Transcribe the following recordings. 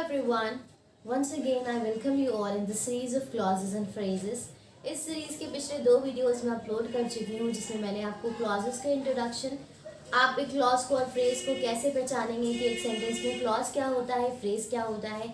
everyone. Once again I welcome you all in the series of clauses and phrases. इस series के पिछले 2 videos में upload कर चुकी हूँ जिसमें मैंने आपको क्लॉजेस का इंट्रोडक्शन, आप एक क्लॉज को और फ्रेज को कैसे पहचानेंगे कि एक सेंटेंस में क्लॉज क्या होता है, फ्रेज क्या होता है,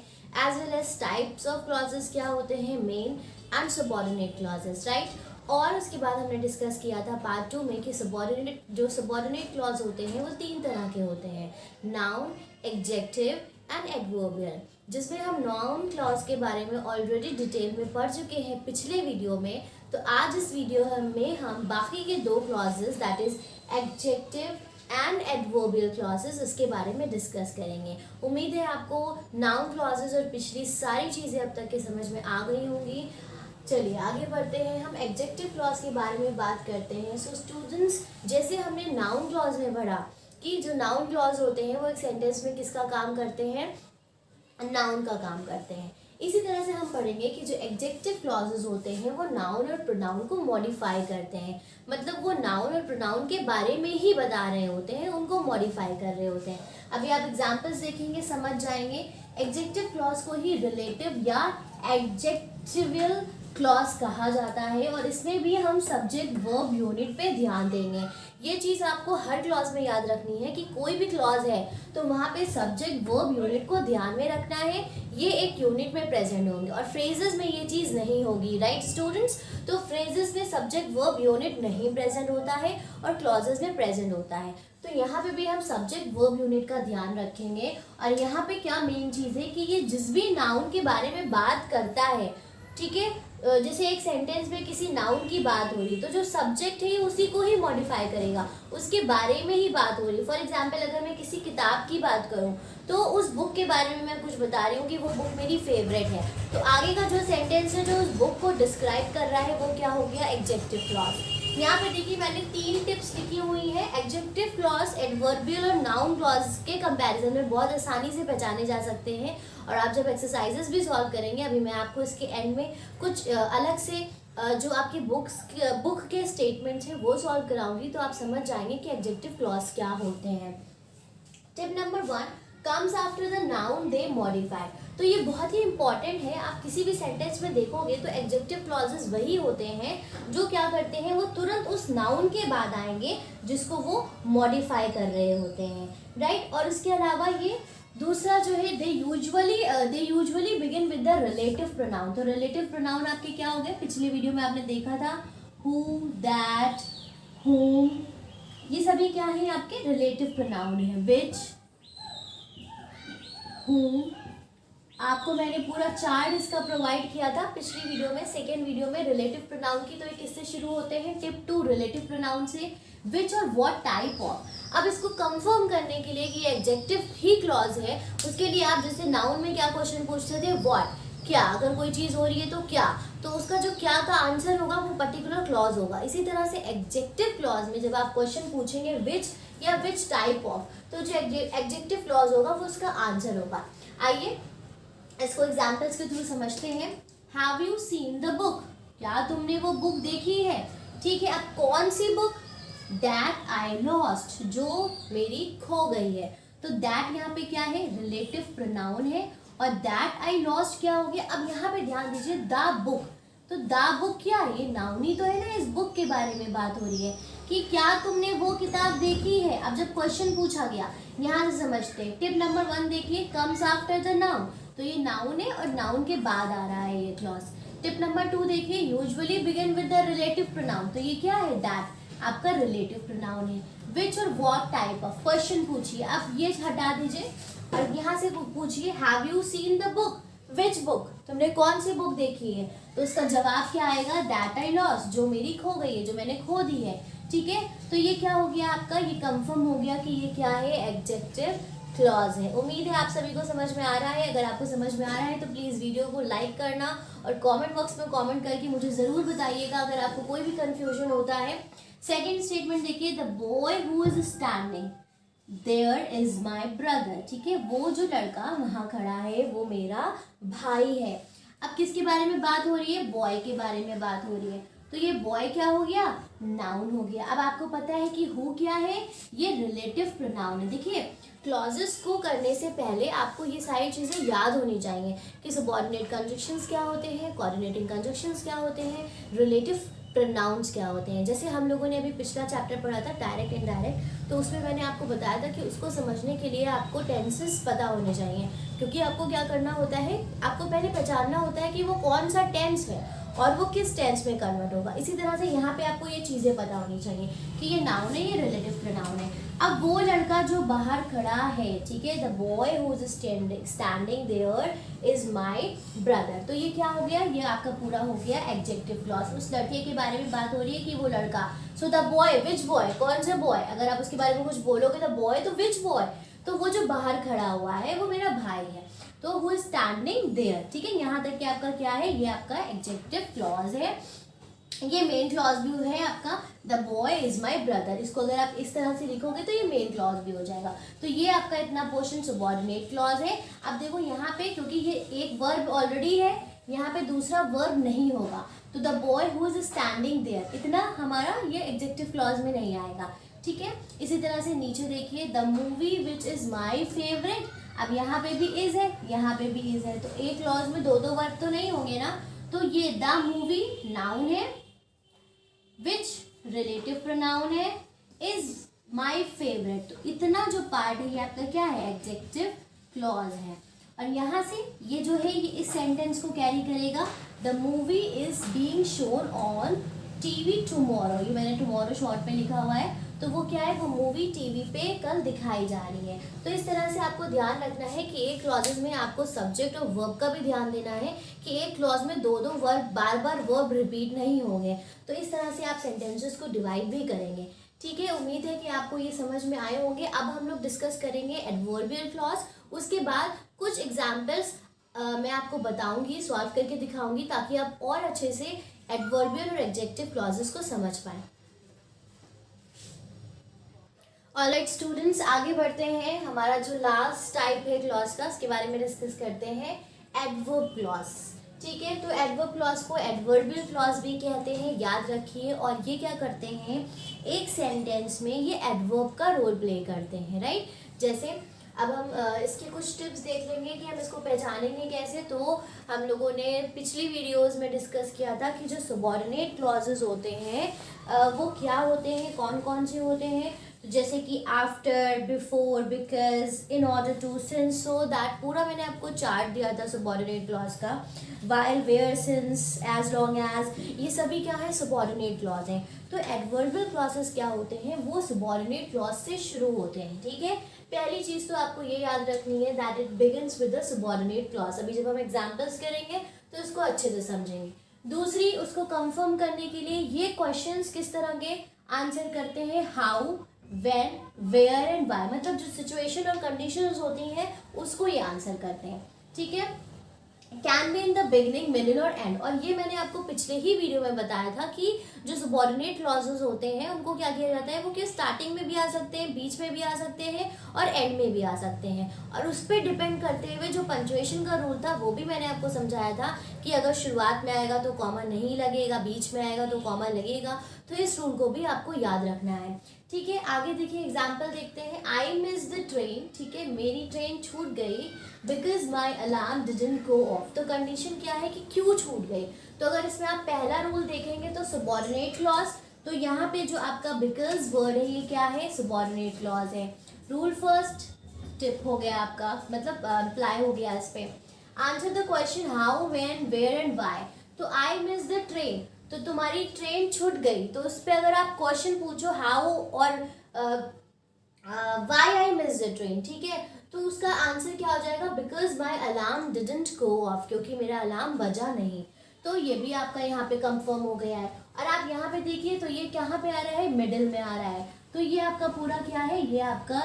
as well as types of clauses क्या होते हैं, main and subordinate clauses, right. और उसके बाद हमने डिस्कस किया था पार्ट 2 में कि सबऑर्डिनेट क्लॉज होते हैं वो 3 तरह के होते हैं, नाउन, एडजेक्टिव एंड एडवर्बियल, जिसमें हम नाउन क्लॉज के बारे में ऑलरेडी डिटेल में पढ़ चुके हैं पिछले वीडियो में। तो आज इस वीडियो में हम बाकी के 2 clauses that is adjective and adverbial clauses इसके बारे में डिस्कस करेंगे। उम्मीद है आपको नाउन क्लॉजेस और पिछली सारी चीज़ें अब तक के समझ में आ गई होंगी। चलिए आगे बढ़ते हैं, हम एडजेक्टिव क्लॉज के बारे में बात करते हैं। सो स्टूडेंट्स, जैसे हमने नाउन क्लॉज में पढ़ा कि जो नाउन क्लॉज होते हैं वो एक सेंटेंस में किसका काम करते हैं, नाउन का काम करते हैं। इसी तरह से हम पढ़ेंगे कि जो एडजेक्टिव क्लॉजेस होते हैं वो नाउन और प्रोनाउन को मॉडिफाई करते हैं, मतलब वो नाउन और प्रोनाउन के बारे में ही बता रहे होते हैं, उनको मॉडिफाई कर रहे होते हैं। अभी आप एग्जांपल्स देखेंगे समझ जाएंगे। एडजेक्टिव क्लॉज को ही रिलेटिव या एडजेक्टिवल क्लॉज कहा जाता है और इसमें भी हम सब्जेक्ट वर्ब यूनिट पे ध्यान देंगे। ये चीज़ आपको हर क्लॉज में याद रखनी है कि कोई भी क्लॉज है तो वहाँ पे सब्जेक्ट वर्ब यूनिट को ध्यान में रखना है, ये एक यूनिट में प्रेजेंट होंगे। और फ्रेजेस में ये चीज़ नहीं होगी, राइट स्टूडेंट्स। तो फ्रेजेस में सब्जेक्ट वर्ब यूनिट नहीं प्रेजेंट होता है और क्लॉजेस में प्रेजेंट होता है। तो यहाँ पे भी हम सब्जेक्ट वर्ब यूनिट का ध्यान रखेंगे। और यहाँ पे क्या मेन चीज़ है कि ये जिस भी नाउन के बारे में बात करता है, ठीक है, जैसे एक सेंटेंस में किसी नाउन की बात हो रही तो जो सब्जेक्ट है उसी को ही मॉडिफाई करेगा, उसके बारे में ही बात हो रही। फॉर एग्जांपल अगर मैं किसी किताब की बात करूं तो उस बुक के बारे में मैं कुछ बता रही हूँ कि वो बुक मेरी फेवरेट है, तो आगे का जो सेंटेंस है जो उस बुक को डिस्क्राइब कर रहा है वो क्या हो गया, एडजेक्टिव क्लॉज। यहाँ पे देखिए मैंने 3 टिप्स लिखी हुई है। एडजेक्टिव क्लॉज एडवर्बियल और नाउन क्लॉज के कंपैरिजन में बहुत आसानी से पहचाने जा सकते हैं। और आप जब एक्सरसाइजेस भी सॉल्व करेंगे, अभी मैं आपको इसके एंड में कुछ अलग से जो आपकी बुक के स्टेटमेंट्स हैं वो सॉल्व कराऊंगी, तो आप समझ जाएंगे कि एडजेक्टिव क्लॉज क्या होते हैं। Tip number 1, comes after the noun they modify. तो ये बहुत ही इंपॉर्टेंट है। आप किसी भी सेंटेंस में देखोगे तो एडजेक्टिव क्लॉजेस वही होते हैं जो क्या करते हैं, वो तुरंत उस नाउन के बाद आएंगे जिसको वो मॉडिफाई कर रहे होते हैं, राइट। और उसके अलावा ये दूसरा जो है they usually begin with the relative pronoun. तो रिलेटिव प्रोनाउन आपके क्या हो गए, पिछले वीडियो में आपने देखा था हु, दैट, whom, ये सभी क्या है आपके रिलेटिव प्रोनाउन है। विच, whom, आपको मैंने पूरा चार्ट इसका प्रोवाइड किया था पिछली वीडियो में, सेकेंड वीडियो में रिलेटिव प्रोनाउन की। तो ये किससे शुरू होते हैं, टिप 2 रिलेटिव प्रोनाउन से। विच और व्हाट टाइप ऑफ। अब इसको कंफर्म करने के लिए कि एडजेक्टिव ही क्लॉज है, उसके लिए आप जैसे नाउन में क्या क्वेश्चन पूछते थे, व्हाट, क्या, अगर कोई चीज़ हो रही है तो क्या, तो उसका जो क्या का आंसर होगा वो पर्टिकुलर क्लॉज होगा। इसी तरह से एडजेक्टिव क्लॉज में जब आप क्वेश्चन पूछेंगे विच या विच टाइप ऑफ, तो जो एडजेक्टिव क्लॉज होगा वो उसका आंसर होगा। आइए इसको एग्जाम्पल्स के थ्रू समझते हैं। Have you seen the book, क्या तुमने वो बुक देखी है, ठीक है। अब कौन सी बुक, दैट आई लॉस्ट, जो मेरी खो गई है। तो दैट यहाँ पे क्या है, रिलेटिव प्रोनाउन है, और दैट आई लॉस्ट क्या हो गया। अब यहाँ पे ध्यान दीजिए द बुक, तो द बुक क्या है, ये नाउन ही तो है ना, इस बुक के बारे में बात हो रही है कि क्या तुमने वो किताब देखी है। अब जब क्वेश्चन पूछा गया यहाँ से समझते हैं। टिप नंबर 1 देखिए, कम्स आफ्टर द नाउन, तो ये नाउन है और नाउन के बाद आ रहा है ये क्लॉज। टिप नंबर 2 देखिए, usually begin with the relative pronoun, तो ये क्या है, दैट आपका रिलेटिव प्रोनाउन है। विच और व्हाट टाइप ऑफ, क्वेश्चन पूछिए, आप ये हटा दीजिए और यहाँ से पूछिए have you seen the book, which book, तुमने कौन सी बुक देखी है। तो इसका जवाब क्या आएगा, दैट आई लॉस्ट, जो मेरी खो गई है, जो मैंने खो दी है, ठीक है। तो ये क्या हो गया आपका, ये कंफर्म हो गया कि ये क्या है, एडजेक्टिव क्लॉज है। उम्मीद है आप सभी को समझ में आ रहा है। अगर आपको समझ में आ रहा है तो प्लीज़ वीडियो को लाइक करना और कमेंट बॉक्स में कमेंट करके मुझे ज़रूर बताइएगा अगर आपको कोई भी कंफ्यूजन होता है। सेकेंड स्टेटमेंट देखिए, the boy who is standing there is my brother, ठीक है, वो जो लड़का वहाँ खड़ा है वो मेरा भाई है। अब किसके बारे में बात हो रही है, बॉय के बारे में बात हो रही है। तो ये बॉय क्या हो गया, नाउन हो गया। अब आपको पता है कि हु क्या है, ये रिलेटिव प्रोनाउन है। देखिए क्लॉजेस को करने से पहले आपको ये सारी चीज़ें याद होनी चाहिए कि सबऑर्डिनेट कंजक्शंस क्या होते हैं, कोऑर्डिनेटिंग कंजक्शंस क्या होते हैं, रिलेटिव प्रोनाउंस क्या होते हैं। जैसे हम लोगों ने अभी पिछला चैप्टर पढ़ा था डायरेक्ट इनडायरेक्ट, तो उसमें मैंने आपको बताया था कि उसको समझने के लिए आपको टेंसेस पता होने चाहिए, क्योंकि आपको क्या करना होता है, आपको पहले पहचानना होता है कि वो कौन सा टेंस है और वो किस टेंस में कन्वर्ट होगा। इसी तरह से यहाँ पे आपको ये चीज़ें पता होनी चाहिए कि ये नाउन है, ये रिलेटिव प्रोनाउन है। अब वो लड़का जो बाहर खड़ा है, ठीक है, the boy who is standing there is my brother. तो ये क्या हो गया, ये आपका पूरा हो गया एडजेक्टिव क्लॉज। उस लड़के के बारे में बात हो रही है कि वो लड़का, so the boy, which boy, कौन सा बॉय। अगर आप उसके बारे में कुछ बोलोगे द बॉय, तो विच बॉय, तो वो जो बाहर खड़ा हुआ है वो मेरा भाई है, तो हु इज स्टैंडिंग देयर। ठीक है, यहाँ तक कि आपका क्या है, ये आपका एडजेक्टिव क्लॉज है। ये मेन क्लॉज भी है आपका, the boy is my brother. इसको अगर आप इस तरह से लिखोगे तो ये मेन क्लॉज भी हो जाएगा। तो ये आपका इतना पोर्शन सबऑर्डिनेट क्लॉज है। अब देखो यहाँ पे, क्योंकि ये एक वर्ब ऑलरेडी है, यहाँ पे दूसरा वर्ब नहीं होगा, तो the boy who is standing there, इतना हमारा ये एडजेक्टिव क्लॉज में नहीं आएगा। ठीक है, इसी तरह से नीचे देखिए, the movie which is my favourite. अब यहाँ पे भी इज है, यहाँ पे भी इज है, तो एक क्लॉज में दो दो वर्ब तो नहीं होंगे ना। तो ये द मूवी नाउन है, विच रिलेटिव प्रोनाउन है, इज माई फेवरेट। तो इतना जो पार्ट है ये आपका क्या है, एडजेक्टिव क्लॉज है। और यहाँ से ये जो है ये इस सेंटेंस को कैरी करेगा, the movie is being shown on TV tomorrow. ये मैंने टुमारो शॉर्ट में लिखा हुआ है, तो वो क्या है, वो मूवी टीवी पे कल दिखाई जा रही है। तो इस तरह से आपको ध्यान रखना है कि एक क्लॉजेज में आपको सब्जेक्ट और वर्ब का भी ध्यान देना है कि एक क्लॉज में दो दो वर्ब, बार बार वर्ब रिपीट नहीं होंगे। तो इस तरह से आप सेंटेंसेस को डिवाइड भी करेंगे। ठीक है, उम्मीद है कि आपको ये समझ में आए होंगे। अब हम लोग डिस्कस करेंगे एडवर्बियल क्लॉज। उसके बाद कुछ एग्जाम्पल्स मैं आपको बताऊंगी, सॉल्व करके दिखाऊंगी, ताकि आप और अच्छे से एडवर्बियल और एडजेक्टिव क्लॉजेस को समझ पाएं। ऑलराइट स्टूडेंट्स, आगे बढ़ते हैं। हमारा जो लास्ट टाइप है क्लॉज का, उसके बारे में डिस्कस करते हैं, एडवर्ब क्लॉज। ठीक है, तो एडवर्ब क्लॉज को एडवर्बियल क्लॉज भी कहते हैं, याद रखिए। और ये क्या करते हैं, एक सेंटेंस में ये एडवर्ब का रोल प्ले करते हैं, राइट। जैसे अब हम इसके कुछ टिप्स देख लेंगे कि हम इसको पहचानेंगे कैसे। तो हम लोगों ने पिछली वीडियोस में डिस्कस किया था कि जो सबऑर्डिनेट क्लॉजेस होते हैं वो क्या होते हैं, कौन कौन से होते हैं। तो जैसे कि after, before, because, in order to, since, so that, पूरा मैंने आपको चार्ट दिया था सबऑर्डिनेट क्लॉज का। While, where, since, as long as, ये सभी क्या है, सबऑर्डिनेट क्लॉज हैं। तो एडवर्बियल क्लॉजेस क्या होते हैं, वो सबऑर्डिनेट क्लॉज से शुरू होते हैं। ठीक है, पहली चीज तो आपको ये याद रखनी है that it begins with the subordinate clause. अभी जब हम एग्जांपल्स करेंगे तो इसको अच्छे से समझेंगे। दूसरी, उसको कंफर्म करने के लिए ये क्वेश्चंस किस तरह के आंसर करते हैं, how, when, where and why, मतलब जो सिचुएशन और कंडीशंस होती हैं उसको ये आंसर करते हैं। ठीक है, can be in the beginning, middle और एंड। और ये मैंने आपको पिछले ही वीडियो में बताया था कि जो सबऑर्डिनेट क्लॉजेस होते हैं उनको क्या किया जाता है, वो कि स्टार्टिंग में भी आ सकते हैं, बीच में भी आ सकते हैं और एंड में भी आ सकते हैं। और उस पर डिपेंड करते हुए जो पंक्चुएशन का रूल था वो भी मैंने आपको समझाया था कि अगर शुरुआत में आएगा तो कॉमा नहीं लगेगा, बीच में आएगा तो कॉमा लगेगा। तो इस रूल को भी आपको याद रखना है। ठीक है, आगे देखिए एग्जाम्पल देखते हैं। आई मिस द ट्रेन, ठीक है, मेरी ट्रेन छूट गई, because my alarm didn't go of. तो कंडीशन क्या है कि क्यों छूट गई। तो अगर इसमें आप पहला रूल देखेंगे तो सबऑर्डिनेट क्लॉज, तो यहाँ पे जो आपका बिकॉज वर्ड है ये क्या है, सबऑर्डिनेट क्लॉज है। रूल फर्स्ट, टिप हो गया आपका, मतलब रिप्लाई हो गया इस पे। Answer the question how, when, where and why. तो आई मिस द ट्रेन, तो तुम्हारी ट्रेन छूट गई, तो उस पर अगर आप क्वेश्चन पूछो हाउ और why I miss the train, ठीक है, तो उसका आंसर क्या हो जाएगा, because my alarm didn't go of, क्योंकि मेरा अलार्म बजा नहीं। तो ये भी आपका यहाँ पे कंफर्म हो गया है। और आप यहाँ पे देखिए तो ये कहाँ पे आ रहा है, मिडिल में आ रहा है। तो ये आपका पूरा क्या है, ये आपका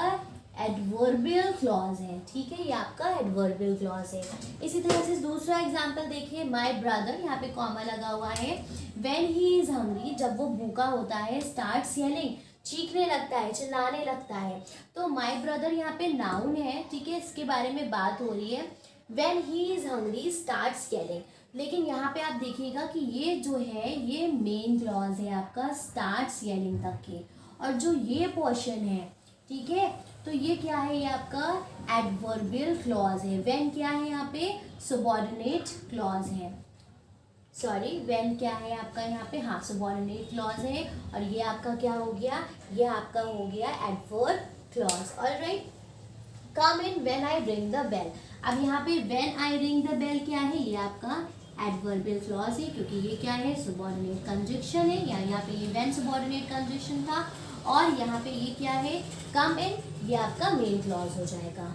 एडवर्बियल क्लॉज है। ठीक है, ये आपका एडवर्बियल क्लॉज है। इसी तरह से दूसरा एग्जांपल देखिए, माय ब्रदर, यहाँ पे कॉमा लगा हुआ है। व्हेन ही इज हंग्री, जब वो भूखा होता है, स्टार्ट्स येलिंग, चीखने लगता है, चिल्लाने लगता है। तो माय ब्रदर यहाँ पे नाउन है, ठीक है, इसके बारे में बात हो रही है। When he is hungry starts yelling, लेकिन यहाँ पे आप देखिएगा कि ये जो है ये मेन क्लॉज है आपका स्टार्ट्स येलिंग तक के, और जो ये पोर्शन है, ठीक है, तो ये क्या है, ये आपका एडवर्बियल क्लॉज है। व्हेन क्या है यहाँ पे, सबऑर्डिनेट क्लॉज है, सॉरी व्हेन क्या है आपका यहाँ पे, हाँ सबऑर्डिनेट क्लॉज है, और ये आपका क्या हो गया, ये आपका हो गया adverb clause. Alright, come in when I ring the bell. अब यहाँ पे when I ring the bell क्या है, ये आपका एडवर्बियल क्लॉज है, क्योंकि ये क्या है, सबऑर्डिनेट कंजक्शन है, या यहाँ पे ये व्हेन सबऑर्डिनेट कंजक्शन था, और यहाँ पे ये क्या है, कम इन, ये आपका मेन क्लॉज हो जाएगा।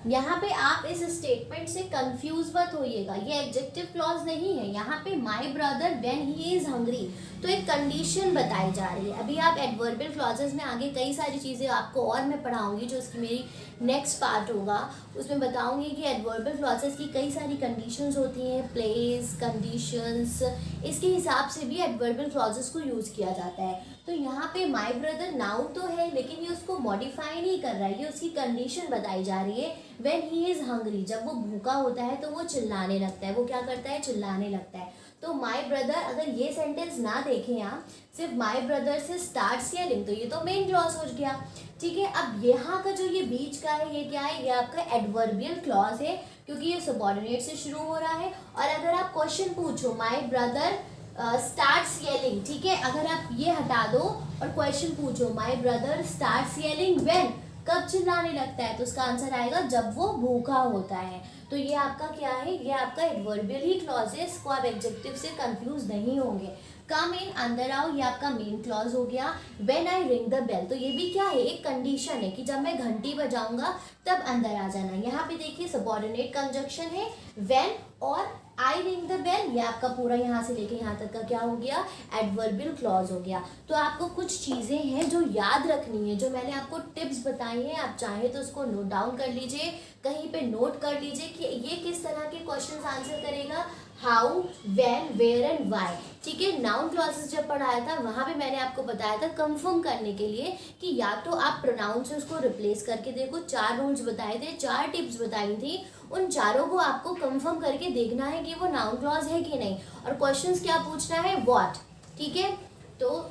यहाँ पे आप इस स्टेटमेंट से कंफ्यूज मत होइएगा, ये एडजेक्टिव क्लॉज नहीं है। यहाँ पे my brother when he is hungry, तो एक कंडीशन बताई जा रही है। अभी आप एडवर्बियल क्लॉजेस में आगे कई सारी चीज़ें आपको और मैं पढ़ाऊंगी, जो इसकी मेरी नेक्स्ट पार्ट होगा, उसमें बताऊंगी कि एडवर्बियल क्लॉजेस की कई सारी कंडीशंस होती हैं, प्लेस, कंडीशंस, इसके हिसाब से भी एडवर्बियल क्लॉजेस को यूज़ किया जाता है। तो यहाँ पे माई ब्रदर नाउन तो है, लेकिन ये उसको मॉडिफाई नहीं कर रहा है, ये उसकी कंडीशन बताई जा रही है। व्हेन ही इज़ हंग्री, जब वो भूखा होता है तो वो चिल्लाने लगता है, वो क्या करता है, चिल्लाने लगता है। तो माई ब्रदर, अगर ये सेंटेंस ना देखें आप, सिर्फ माई ब्रदर से स्टार्ट्स येलिंग, तो ये तो मेन क्लॉज हो गया, ठीक है। अब यहाँ का जो ये बीच का है, ये क्या है, ये आपका एडवर्बियल क्लॉज है, क्योंकि ये सबऑर्डिनेट से शुरू हो रहा है। और अगर आप क्वेश्चन पूछो माई ब्रदर स्टार्ट्स येलिंग, ठीक है, अगर आप ये हटा दो और क्वेश्चन पूछो my brother starts yelling when, कब चिल्लाने लगता है, तो उसका आंसर आएगा जब वो भूखा होता है। तो ये आपका क्या है, ये आपका एडवर्बियल ही क्लॉज है, इसको आप एडजेक्टिव से कंफ्यूज नहीं होंगे। कम इन, अंदर आओ, ये आपका मेन क्लॉज हो गया। When I ring the bell, तो ये भी क्या है, एक कंडीशन है कि जब मैं घंटी बजाऊंगा तब अंदर आ जाना। यहाँ पे देखिए सबऑर्डिनेट कंजक्शन है व्हेन, और आई रिंग द बेल, ये आपका पूरा यहाँ से लेके यहाँ तक का क्या हो गया, एडवर्बियल क्लॉज हो गया। तो आपको कुछ चीज़ें हैं जो याद रखनी है, जो मैंने आपको टिप्स बताई हैं, आप चाहें तो उसको नोट डाउन कर लीजिए, कहीं पे नोट कर लीजिए कि ये किस तरह के क्वेश्चन आंसर करेगा, how, when, where and why, ठीक है। नाउन क्लॉजेस जब पढ़ाया था वहाँ पे मैंने आपको बताया था कंफर्म करने के लिए कि या तो आप प्रोनाउन से उसको रिप्लेस करके देखो, 4 रूल्स बताए थे, 4 टिप्स बताई थी, उन चारों को आपको कंफर्म करके देखना है कि वो नाउन क्लॉज है कि नहीं, और क्वेश्चंस क्या पूछना है, व्हाट, ठीक है। तो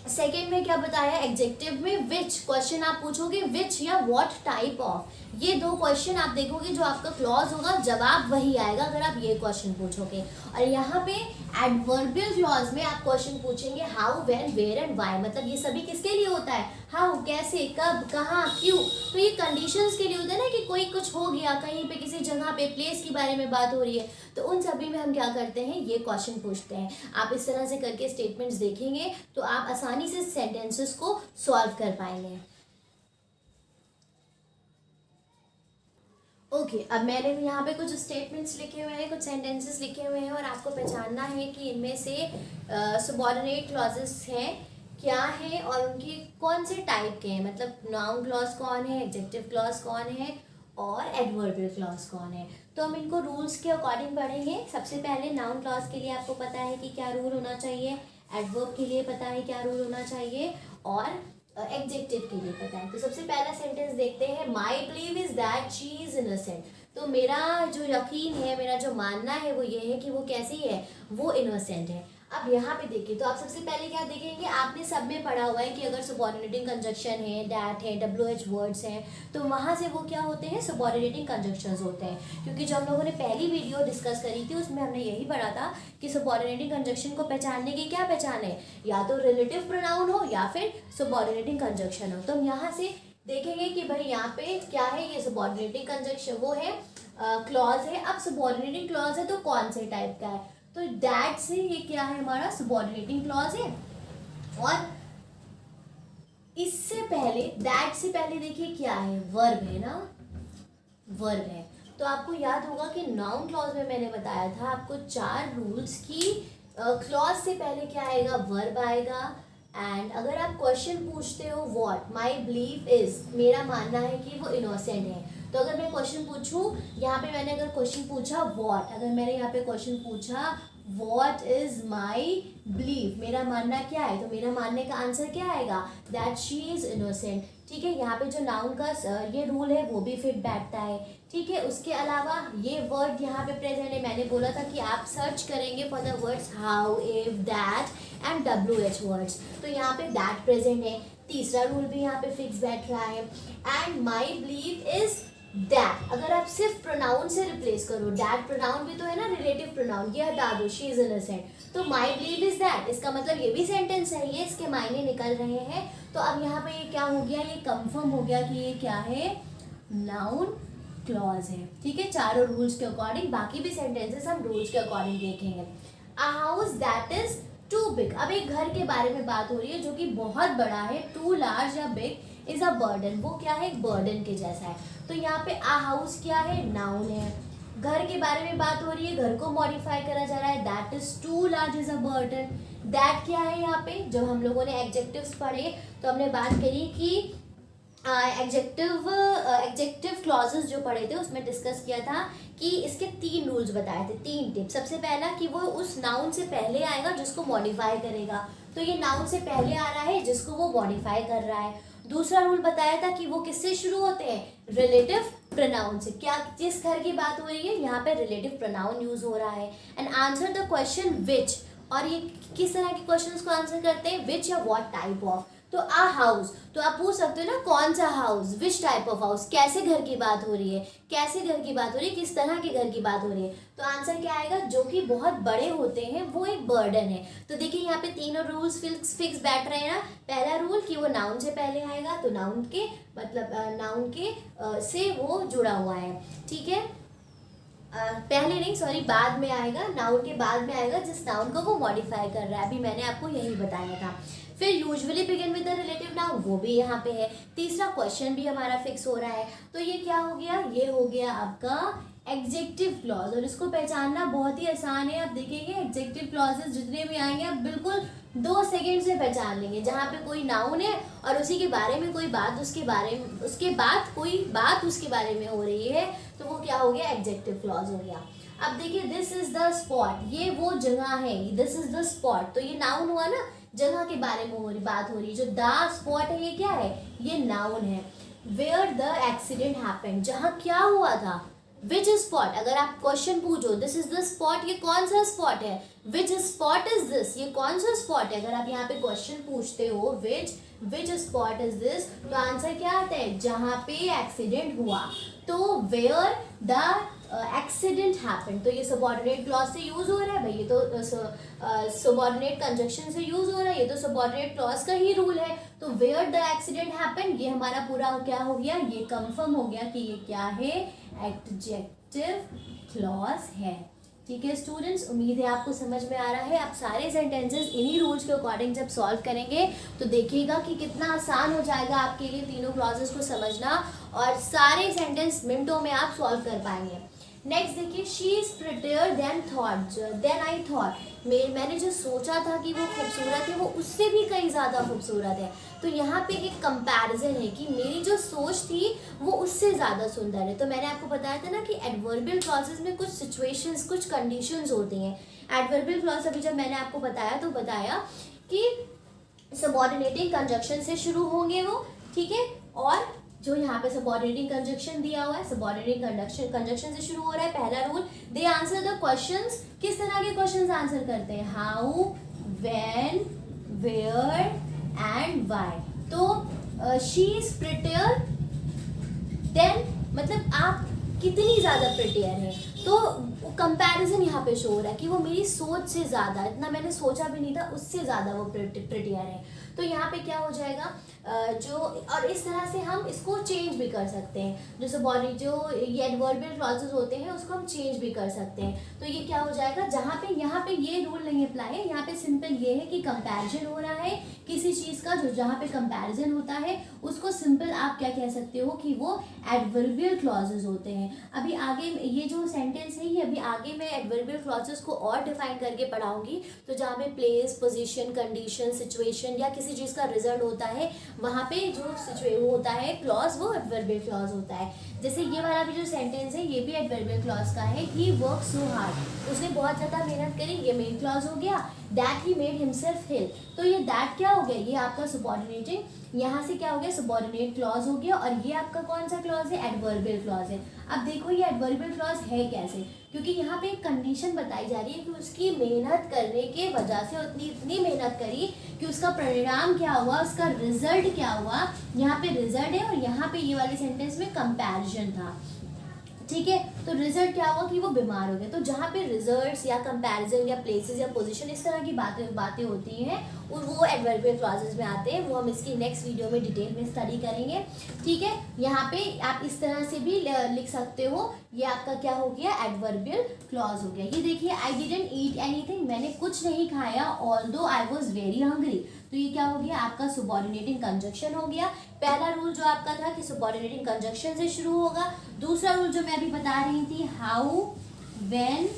सेकेंड में क्या बताया, एग्जेक्टिव में विच, क्वेश्चन आप पूछोगे विच या व्हाट टाइप ऑफ, ये 2 क्वेश्चन आप देखोगे, जो आपका क्लॉज होगा जवाब वही आएगा अगर आप ये क्वेश्चन पूछोगे। और यहाँ पे एडवर्बियल क्लॉज में आप क्वेश्चन पूछेंगे how, when, where and why, मतलब ये सभी किसके लिए होता है, हाउ कैसे, कब, कहाँ, क्यों, तो ये कंडीशंस के लिए होता है ना, कि कोई कुछ हो गया कहीं पे, किसी जगह पे, प्लेस के बारे में बात हो रही है, तो उन सभी में हम क्या करते हैं, ये क्वेश्चन पूछते हैं। आप इस तरह से करके स्टेटमेंट्स देखेंगे तो आप आसानी से सेंटेंसेस को सॉल्व कर पाएंगे। ओके, अब मैंने यहाँ पे कुछ स्टेटमेंट्स लिखे हुए हैं, कुछ सेंटेंसेस लिखे हुए हैं, और आपको पहचानना है कि इनमें से सबऑर्डिनेट क्लॉजेस हैं क्या है, और उनकी कौन से टाइप के हैं, मतलब नाउन क्लॉज कौन है, एडजेक्टिव क्लॉज कौन है, और एडवर्बियल क्लॉज कौन है। तो हम इनको रूल्स के अकॉर्डिंग पढ़ेंगे। सबसे पहले नाउन क्लॉज के लिए आपको पता है कि क्या रूल होना चाहिए, एडवर्ब के लिए पता है क्या रूल होना चाहिए, और एडजेक्टिव के लिए पता है। तो सबसे पहला सेंटेंस देखते हैं, my believe is that she is innocent, तो मेरा जो यकीन है, मेरा जो मानना है वो ये है कि वो कैसी है, वो इनोसेंट है। अब यहाँ पे देखिए, तो आप सबसे पहले क्या देखेंगे, आपने सब में पढ़ा हुआ है कि अगर सबऑर्डिनेटिंग कंजक्शन है, डैट है, WH वर्ड्स हैं, तो वहाँ से वो क्या होते हैं, सबऑर्डिनेटिंग कंजक्शंस होते हैं। क्योंकि जो हम लोगों ने पहली वीडियो डिस्कस करी थी उसमें हमने यही पढ़ा था कि सबऑर्डिनेटिंग कंजक्शन को पहचानने की क्या पहचान है, या तो रिलेटिव प्रोनाउन हो या फिर सबऑर्डिनेटिंग कंजक्शन हो। तो हम यहाँ से देखेंगे कि भाई यहाँ पे क्या है, ये सबऑर्डिनेटिंग कंजक्शन वो है, क्लॉज है। अब सबऑर्डिनेटिंग क्लॉज है तो कौन से टाइप का है, तो दैट से ये क्या है, हमारा सबऑर्डिनेटिंग क्लॉज है। और इससे पहले, दैट से पहले देखिए क्या है, वर्ब है ना, वर्ब है। तो आपको याद होगा कि नाउन क्लॉज में मैंने बताया था आपको 4 रूल्स की, क्लॉज से पहले क्या आएगा, वर्ब आएगा। एंड अगर आप क्वेश्चन पूछते हो व्हाट, माई बिलीव इज, मेरा मानना है कि वो इनोसेंट है, तो अगर मैं क्वेश्चन पूछूं, यहाँ पे मैंने अगर क्वेश्चन पूछा व्हाट, अगर मैंने यहाँ पे क्वेश्चन पूछा वॉट इज माई बिलीव, मेरा मानना क्या है, तो मेरा मानने का आंसर क्या आएगा, दैट शी इज इनोसेंट। ठीक है, यहाँ पे जो नाउन का ये रूल है वो भी फिट बैठता है। ठीक है, उसके अलावा ये वर्ड यहाँ पे प्रेजेंट है, मैंने बोला था कि आप सर्च करेंगे for the words how, if, that and WH words, तो यहाँ पे दैट प्रेजेंट है। तीसरा रूल भी यहाँ पे फिक्स बैठ रहा है, and my believe is that. अगर आप सिर्फ प्रोनाउन से रिप्लेस करो, दैट प्रोनाउन भी तो है ना, रिलेटिव प्रोनाउन, ये हटा दो, शी इज इनोसेंट, तो माई बिलीव इज दैट, इसका मतलब ये भी सेंटेंस है, ये इसके मायने निकल रहे हैं। तो अब यहाँ पे ये क्या हो गया, ये कंफर्म हो गया कि ये क्या है, नाउन क्लॉज है। ठीक है, चारों रूल्स के अकॉर्डिंग, बाकी भी सेंटेंसेस हम रूल्स के अकॉर्डिंग देखेंगे। A house that is too big, अब एक घर के बारे में बात हो रही है जो कि बहुत बड़ा है, टू लार्ज या बिग इज अ बर्डन, वो क्या है, एक बर्डन के जैसा है। तो यहाँ पे अ हाउस क्या है, नाउन है। घर के बारे में बात हो रही है, घर को मॉडिफाई करा जा रहा है, that is too large is a burden. That क्या है, यहाँ पे जब हम लोगों ने एडजेक्टिव्स पढ़े तो हमने बात करी कि एडजेक्टिव क्लॉजेस जो पढ़े थे उसमें डिस्कस किया था कि इसके 3 रूल्स बताए थे, 3 टिप्स। सबसे पहला कि वो उस नाउन से पहले आएगा जिसको मॉडिफाई करेगा, तो ये नाउन से पहले आ रहा है जिसको वो मॉडिफाई कर रहा है। दूसरा रूल बताया था कि वो किससे शुरू होते हैं, रिलेटिव प्रोनाउन से। क्या, जिस घर की बात हो रही है यहाँ पे रिलेटिव प्रोनाउन यूज हो रहा है। And answer the question which, और ये किस तरह के क्वेश्चंस को आंसर करते हैं, विच या व्हाट टाइप ऑफ। तो अ हाउस, तो आप पूछ सकते हो ना कौन सा house, which type of house, कैसे घर की बात हो रही है, कैसे घर की बात हो रही है, किस तरह के घर की बात हो रही है। तो आंसर क्या आएगा, जो कि बहुत बड़े होते हैं वो एक बर्डन है। तो देखिए यहाँ पे तीनों रूल्स फिक्स बैठ रहे हैं ना। पहला रूल कि वो नाउन से पहले आएगा, तो नाउन के मतलब नाउन के से वो जुड़ा हुआ है। ठीक है, पहले नहीं, सॉरी, बाद में आएगा, नाउन के बाद में आएगा जिस नाउन को वो मॉडिफाई कर रहा है। अभी मैंने आपको यही बताया था। फिर usually begin with the relative noun, वो भी यहाँ पे है। तीसरा क्वेश्चन भी हमारा फिक्स हो रहा है। तो ये क्या हो गया, ये हो गया आपका एडजेक्टिव क्लॉज, और इसको पहचानना बहुत ही आसान है। आप देखेंगे एडजेक्टिव क्लॉजेस जितने भी आएंगे आप बिल्कुल 2 सेकेंड से पहचान लेंगे। जहाँ पे कोई नाउन है और उसी के बारे में कोई बात, उसके बाद कोई बात उसके बारे में हो रही है, तो वो क्या हो गया, एडजेक्टिव क्लॉज हो गया। अब देखिए, दिस इज द स्पॉट, ये वो जगह है, दिस इज द स्पॉट, तो ये नाउन हुआ ना, जगह के बारे में बात हो रही है। जो द स्पॉट है ये क्या है, ये नाउन है। वेयर द एक्सीडेंट हैपेंड, जहाँ क्या हुआ था। विच स्पॉट, अगर आप क्वेश्चन पूछो दिस इज द स्पॉट, ये कौन सा स्पॉट है, विच स्पॉट इज दिस, ये कौन सा स्पॉट है। अगर आप यहाँ पे क्वेश्चन पूछते हो विच स्पॉट इज दिस, तो आंसर क्या आता है, जहाँ पे एक्सीडेंट हुआ। तो वेयर द एक्सीडेंट हैपन, तो ये सबऑर्डिनेट क्लॉज से यूज हो रहा है भाई, ये तो सबऑर्डिनेट कंजक्शन से यूज हो रहा है, ये तो सबऑर्डिनेट क्लॉज का ही रूल है। तो वेयर द एक्सीडेंट हैपन, ये हमारा पूरा क्या हो गया, ये कंफर्म हो गया कि ये क्या है, एडजेक्टिव क्लॉज है। ठीक है स्टूडेंट्स, उम्मीद है आपको समझ में आ रहा है। आप सारे सेंटेंसेस इन्हीं रूल्स के अकॉर्डिंग जब सॉल्व करेंगे तो देखिएगा कि कितना आसान हो जाएगा आपके लिए तीनों क्लॉजेस को समझना, और सारे सेंटेंस मिनटों में आप सॉल्व कर पाएंगे। नेक्स्ट देखिए, she is prettier than I thought, मैंने जो सोचा था कि वो खूबसूरत है वो उससे भी कहीं ज़्यादा खूबसूरत है। तो यहाँ पे एक कंपैरिजन है कि मेरी जो सोच थी वो उससे ज़्यादा सुंदर है। तो मैंने आपको बताया था ना कि एडवर्बियल क्लॉजेस में कुछ सिचुएशंस, कुछ कंडीशंस होती हैं। एडवर्बियल क्लॉज अभी जब मैंने आपको बताया तो बताया कि सबऑर्डिनेटिंग कंजक्शन से शुरू होंगे वो, ठीक है, और जो यहाँ पे सबऑर्डिनेटिंग कंजक्शन दिया हुआ है, सबऑर्डिनेटिंग कंजक्शन से शुरू हो रहा है। पहला rule, they answer the questions, किस तरह के क्वेश्चंस आंसर करते हैं, how, when, where and why. तो शी इज प्रिटियर देन, मतलब आप कितनी ज़्यादा प्रिटियर है, तो कंपैरिजन यहाँ पे शो हो रहा है कि वो मेरी सोच से ज़्यादा, इतना मैंने सोचा भी नहीं था, उससे ज़्यादा वो प्रिटियर है। तो यहाँ पे क्या हो जाएगा, जो, और इस तरह से हम इसको चेंज भी कर सकते हैं। जो ये एडवर्बियल क्लॉजेस होते हैं उसको हम चेंज भी कर सकते हैं। तो ये क्या हो जाएगा, जहाँ पे यहाँ पे ये रूल नहीं अप्लाई है, यहाँ पे सिंपल ये है कि कंपैरिजन हो रहा है किसी चीज़ का, जो जहाँ पे कंपैरिजन होता है उसको सिंपल आप क्या कह सकते हो कि वो एडवर्बियल क्लॉजेस होते हैं। अभी आगे ये जो सेंटेंस है ये अभी आगे मैं एडवर्बियल क्लॉजेस को और डिफाइन करके पढ़ाऊंगी। तो जहाँ पे प्लेस, पोजीशन, कंडीशन, सिचुएशन या किसी चीज़ का रिजल्ट होता है, वहाँ पे जो सिचुएशन होता है क्लॉज, वो एडवर्बियल क्लॉज होता है। जैसे ये वाला भी जो सेंटेंस है ये भी एडवर्बियल क्लॉज का है। ही वर्क सो हार्ड, उसने बहुत ज़्यादा मेहनत करी, ये मेन क्लॉज हो गया। दैट ही मेड हिमसेल्फ हिल, तो ये दैट क्या हो गया, ये आपका सबऑर्डिनेटिंग, यहाँ से क्या हो गया सबऑर्डिनेट क्लॉज हो गया, और ये आपका कौन सा क्लॉज है, एडवर्बियल क्लॉज है। अब देखो ये एडवर्बियल क्लॉज है कैसे, क्योंकि यहाँ पे एक कंडीशन बताई जा रही है कि उसकी मेहनत करने के वजह से इतनी मेहनत करी कि उसका परिणाम क्या हुआ, उसका रिजल्ट क्या हुआ। यहाँ पे रिजल्ट है और यहाँ पे ये वाले सेंटेंस में कंपैरिजन था, ठीक है। तो रिजल्ट क्या हुआ कि वो बीमार हो गए। तो जहाँ पे रिजल्ट्स या कंपैरिजन या प्लेसेस या पोजीशन इस तरह की बातें होती हैं और वो एडवर्बियल क्लॉजेस में आते हैं, वो हम इसकी नेक्स्ट वीडियो में डिटेल में स्टडी करेंगे, ठीक है। यहाँ पे आप इस तरह से भी लिख सकते हो, ये आपका क्या हो गया, एडवर्बियल क्लॉज हो गया। ये देखिए, आई डिडंट ईट एनीथिंग, मैंने कुछ नहीं खाया, although I was very hungry, तो ये क्या हो गया, आपका सबऑर्डिनेटिंग कंजक्शन हो गया। पहला रूल जो आपका था कि सबऑर्डिनेटिंग कंजक्शन से शुरू होगा। दूसरा रूल जो मैं अभी बता रही थी, how, when,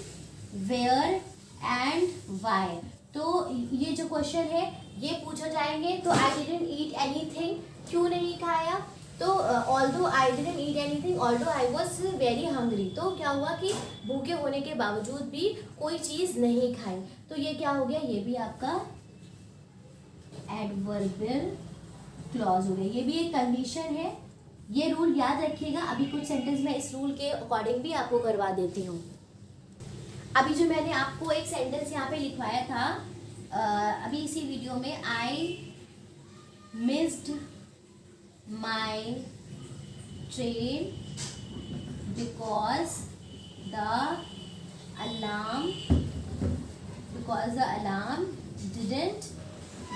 where and why. तो ये जो क्वेश्चन है ये पूछा जाएंगे। तो आई डिडंट ईट एनीथिंग, क्यों नहीं खाया, तो although I didn't eat anything although I was very hungry, तो क्या हुआ कि भूखे होने के बावजूद भी कोई चीज़ नहीं खाई, तो ये क्या हो गया, ये भी आपका एडवर्बियल क्लॉज हो गया। ये भी एक कंडीशन है, ये रूल याद रखिएगा। अभी कुछ सेंटेंस में इस रूल के अकॉर्डिंग भी आपको करवा देती हूँ। अभी जो मैंने आपको एक सेंटेंस यहाँ पे लिखवाया था अभी इसी वीडियो में, I missed my train because the alarm didn't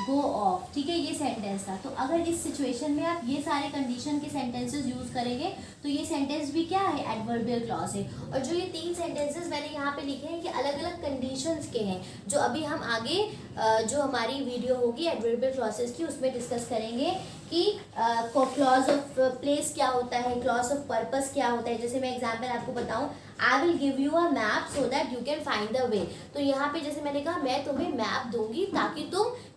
go of, ठीक है, ये सेंटेंस था। तो अगर इस सिचुएशन में आप ये सारे कंडीशन के सेंटेंसेस यूज करेंगे तो ये सेंटेंस भी क्या है, एडवर्बियल क्लॉज है। और जो ये 3 सेंटेंसेस मैंने यहाँ पे लिखे हैं ये अलग अलग कंडीशंस के हैं, जो अभी हम आगे जो हमारी वीडियो होगी एडवर्बियल क्लॉजेस की उसमें डिस्कस करेंगे कि क्लॉज ऑफ प्लेस क्या होता है, क्लॉज ऑफ पर्पस क्या होता है। जैसे मैं एग्जाम्पल आपको बताऊँ, I will give you a map so that you can find the way, तो यहाँ पे जैसे मैंने कहा मैं तुम्हें मैप दूंगी ताकि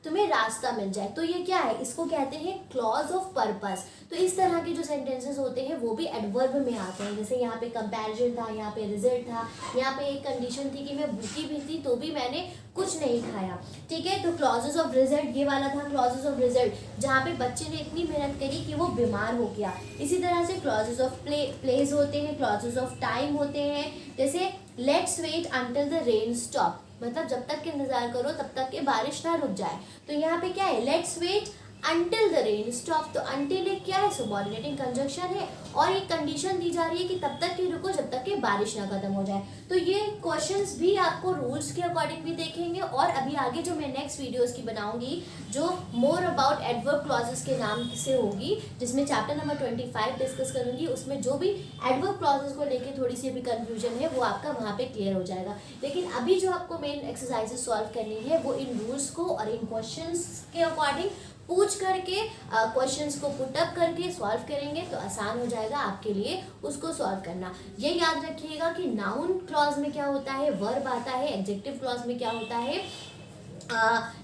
तुम्हें रास्ता मिल जाए, तो ये क्या है, इसको कहते हैं क्लॉज ऑफ पर्पस। तो इस तरह के जो सेंटेंसेस होते हैं वो भी एडवर्ब में आते हैं। जैसे यहाँ पे कंपैरिजन था, यहाँ पे रिजल्ट था, यहाँ पे एक कंडीशन थी कि मैं भूखी भी थी तो भी मैंने कुछ नहीं खाया, ठीक है। तो क्लॉजेस ऑफ रिजल्ट ये वाला था, क्लॉजेस ऑफ रिजल्ट जहाँ पे बच्चे ने इतनी मेहनत करी कि वो बीमार हो गया। इसी तरह से क्लॉजेस ऑफ प्लेस होते हैं, क्लॉजेस ऑफ टाइम होते हैं। जैसे let's wait until the rain stop, मतलब जब तक के इंतजार करो तब तक के बारिश ना रुक जाए। तो यहाँ पे क्या है, let's wait until the rain stop, तो अंटिल एक क्या है, सबऑर्डिनेटिंग कंजक्शन है और एक कंडीशन दी जा रही है कि तब तक के रुको जब तक के बारिश ना खत्म हो जाए। तो ये क्वेश्चंस भी आपको रूल्स के अकॉर्डिंग भी देखेंगे, और अभी आगे जो मैं नेक्स्ट वीडियोस की बनाऊंगी जो मोर अबाउट एडवर्ब क्लॉजेस के नाम से होगी, जिसमें चैप्टर नंबर 25 डिस्कस करूंगी, उसमें जो भी एडवर्ब क्लॉजेस को लेके थोड़ी सी अभी कंफ्यूजन है वो आपका वहाँ पे क्लियर हो जाएगा। लेकिन अभी जो आपको मेन एक्सरसाइजेस सॉल्व करनी है वो इन रूल्स को और इन क्वेश्चंस के अकॉर्डिंग पूछ करके क्वेश्चंस को पुट अप करके सॉल्व करेंगे तो आसान हो जाएगा आपके लिए उसको सॉल्व करना। ये याद रखिएगा कि नाउन क्लॉज में क्या होता है, वर्ब आता है, एडजेक्टिव क्लॉज में क्या होता है,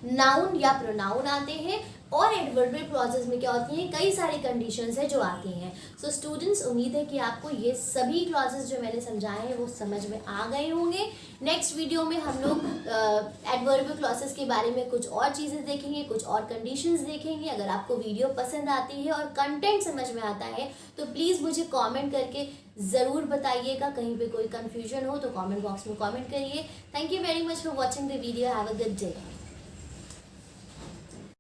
नाउन या प्रोनाउन आते हैं, और एडवर्बियल क्लॉजेस में क्या होती हैं, कई सारी कंडीशंस है जो आती हैं। सो स्टूडेंट्स, उम्मीद है कि आपको ये सभी क्लॉजेस जो मैंने समझाए हैं वो समझ में आ गए होंगे। नेक्स्ट वीडियो में हम लोग एडवर्बियल क्लॉजेस के बारे में कुछ और चीज़ें देखेंगे, कुछ और कंडीशंस देखेंगे। अगर आपको वीडियो पसंद आती है और कंटेंट समझ में आता है तो प्लीज़ मुझे कॉमेंट करके ज़रूर बताइएगा। कहीं पे कोई कन्फ्यूजन हो तो कॉमेंट बॉक्स में कॉमेंट करिए। Thank you very much for watching the video. Have a good day.